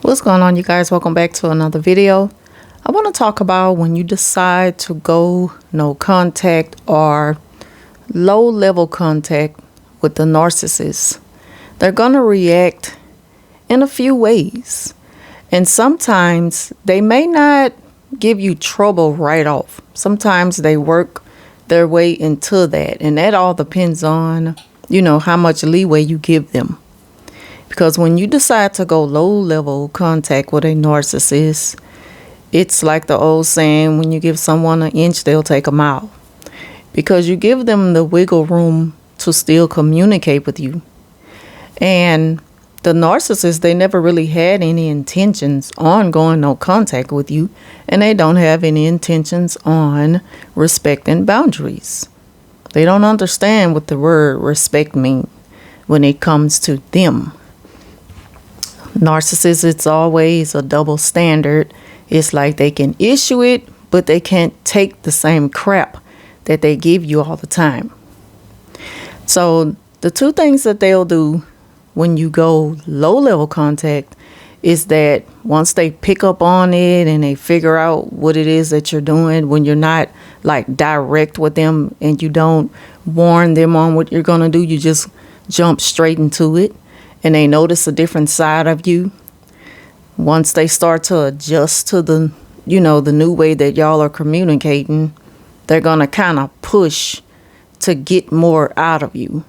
What's going on, you guys? Welcome back to another video. I want to talk about when you decide to go no contact or low level contact with the narcissist. They're going to react in a few ways. And sometimes they may not give you trouble right off. Sometimes they work their way into that. And that all depends on, how much leeway you give them. Because when you decide to go low-level contact with a narcissist, it's like the old saying, when you give someone an inch, they'll take a mile. Because you give them the wiggle room to still communicate with you. And the narcissist, they never really had any intentions on going no contact with you. And they don't have any intentions on respecting boundaries. They don't understand what the word respect means when it comes to them. Narcissists, it's always a double standard. It's like they can issue it, but they can't take the same crap that they give you all the time. So the two things that they'll do when you go low level contact is that once they pick up on it and they figure out what it is that you're doing, when you're not like direct with them and you don't warn them on what you're going to do, you just jump straight into it. And they notice a different side of you. Once they start to adjust to the new way that y'all are communicating, they're going to kind of push to get more out of you.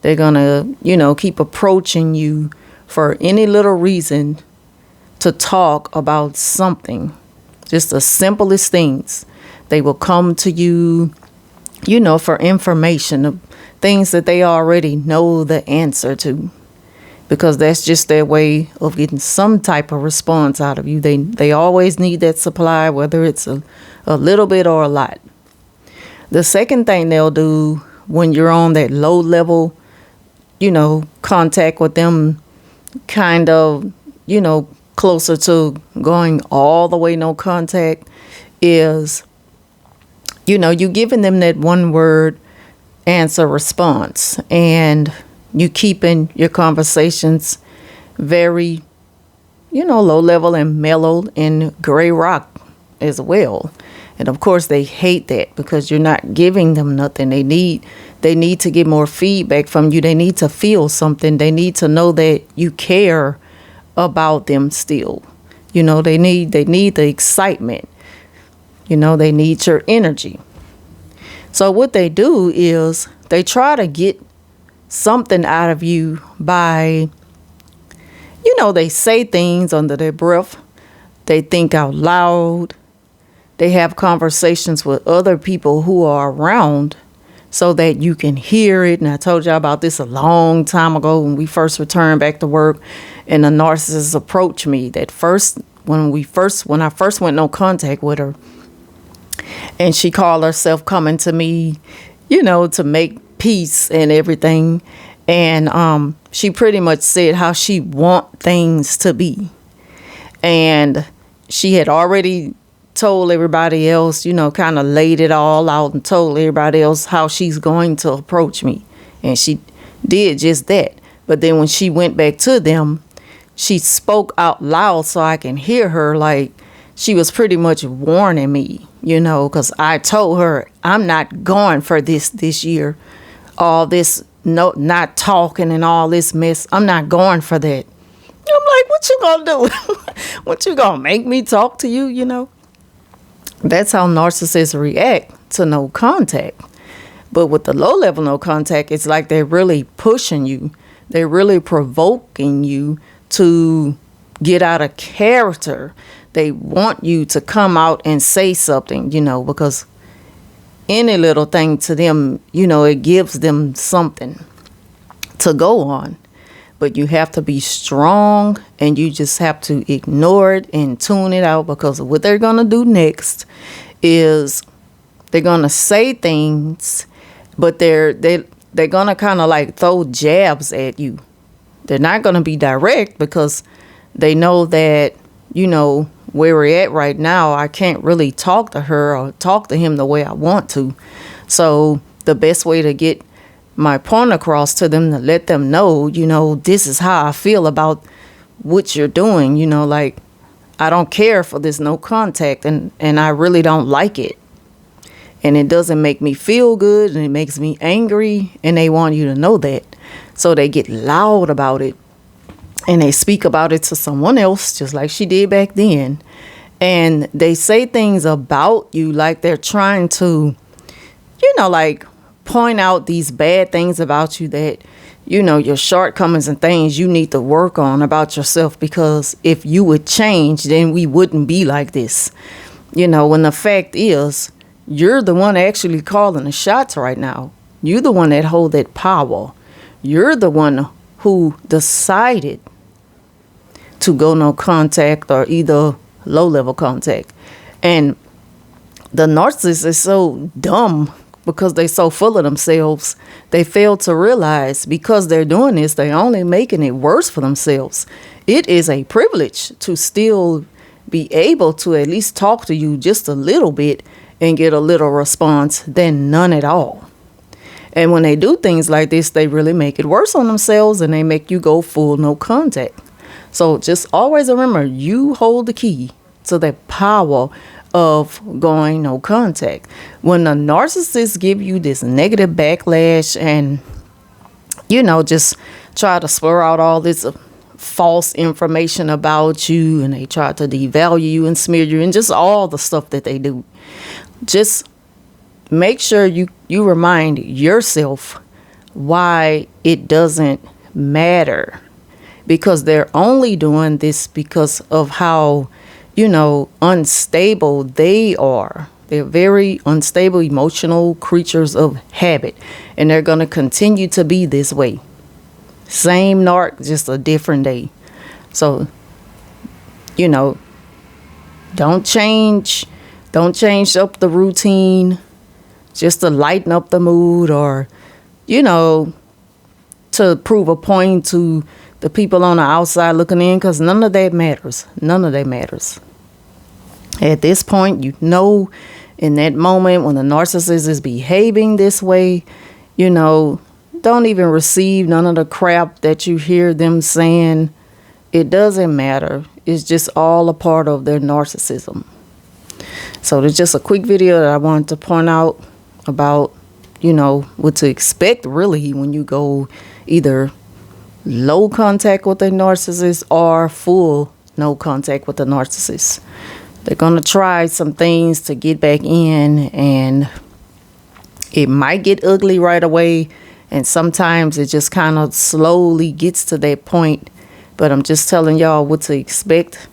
They're going to, keep approaching you for any little reason to talk about something. Just the simplest things. They will come to you, for information, of things that they already know the answer to. Because that's just their way of getting some type of response out of you. They always need that supply, whether it's a little bit or a lot. The second thing they'll do when you're on that low level, contact with them, kind of, closer to going all the way no contact, is, you giving them that one word answer response. And you keeping your conversations very, low level and mellow and gray rock as well. And of course, they hate that because you're not giving them nothing. They need to get more feedback from you. They need to feel something. They need to know that you care about them still. They need the excitement. They need your energy. So what they do is they try to get something out of you by, they say things under their breath. They think out loud. They have conversations with other people who are around so that you can hear it. And I told you about this a long time ago when we first returned back to work and the narcissist approached me. When I first went no contact with her, and she called herself coming to me, to make peace and everything. And she pretty much said how she want things to be. And she had already told everybody else, kind of laid it all out and told everybody else how she's going to approach me. And she did just that. But then when she went back to them, she spoke out loud so I can hear her, like she was pretty much warning me, because I told her I'm not going for this year. All this not talking and all this mess. I'm not going for that. I'm like, what you gonna do? What you gonna make me talk to you, That's how narcissists react to no contact. But with the low level no contact, it's like they're really pushing you. They're really provoking you to get out of character. They want you to come out and say something, because any little thing to them, it gives them something to go on. But you have to be strong and you just have to ignore it and tune it out, because what they're going to do next is they're going to say things, but they're going to kind of like throw jabs at you. They're not going to be direct because they know that, where we're at right now, I can't really talk to her or talk to him the way I want to. So the best way to get my point across to them, to let them know, this is how I feel about what you're doing, like, I don't care for this no contact, and I really don't like it. And it doesn't make me feel good, and it makes me angry, and they want you to know that. So they get loud about it, and they speak about it to someone else, just like she did back then. And they say things about you like they're trying to, like, point out these bad things about you that, your shortcomings and things you need to work on about yourself, because if you would change, then we wouldn't be like this. When the fact is, you're the one actually calling the shots right now. You're the one that hold that power. You're the one who decided to go no contact or either low level contact. And the narcissist is so dumb because they're so full of themselves. They fail to realize because they're doing this, they're only making it worse for themselves. It is a privilege to still be able to at least talk to you just a little bit and get a little response than none at all. And when they do things like this, they really make it worse on themselves, and they make you go full no contact. So just always remember, you hold the key to the power of going no contact. When the narcissists give you this negative backlash and, just try to spur out all this false information about you, and they try to devalue you and smear you and just all the stuff that they do, just make sure you remind yourself why it doesn't matter, because they're only doing this because of how, unstable they are. They're very unstable, emotional creatures of habit, and they're going to continue to be this way. Same narc, just a different day. So, don't change up the routine just to lighten up the mood, or, to prove a point to the people on the outside looking in, because none of that matters. None of that matters. At this point, in that moment when the narcissist is behaving this way, don't even receive none of the crap that you hear them saying. It doesn't matter. It's just all a part of their narcissism. So there's just a quick video that I wanted to point out about, what to expect really when you go either low contact with a narcissist or full no contact with a narcissist. They're going to try some things to get back in, and it might get ugly right away. And sometimes it just kind of slowly gets to that point. But I'm just telling y'all what to expect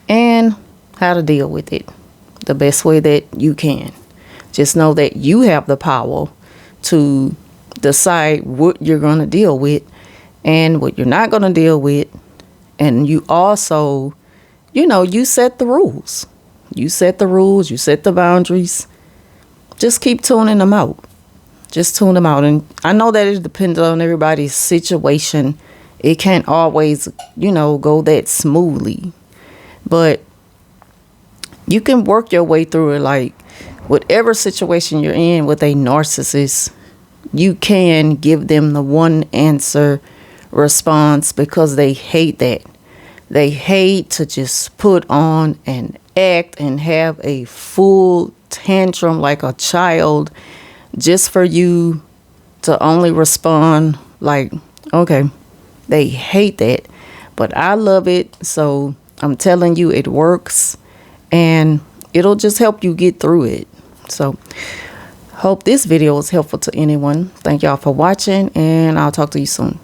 and how to deal with it the best way that you can. Just know that you have the power to decide what you're going to deal with and what you're not going to deal with. And you also, you set the rules. You set the rules. You set the boundaries. Just keep tuning them out. Just tune them out. And I know that it depends on everybody's situation. It can't always, go that smoothly. But you can work your way through it. Like, whatever situation you're in with a narcissist, you can give them the one answer response, because they hate that. They hate to just put on and act and have a full tantrum like a child just for you to only respond like, okay. They hate that. But I love it. So I'm telling you, it works. And it'll just help you get through it. So hope this video was helpful to anyone. Thank y'all for watching, and I'll talk to you soon.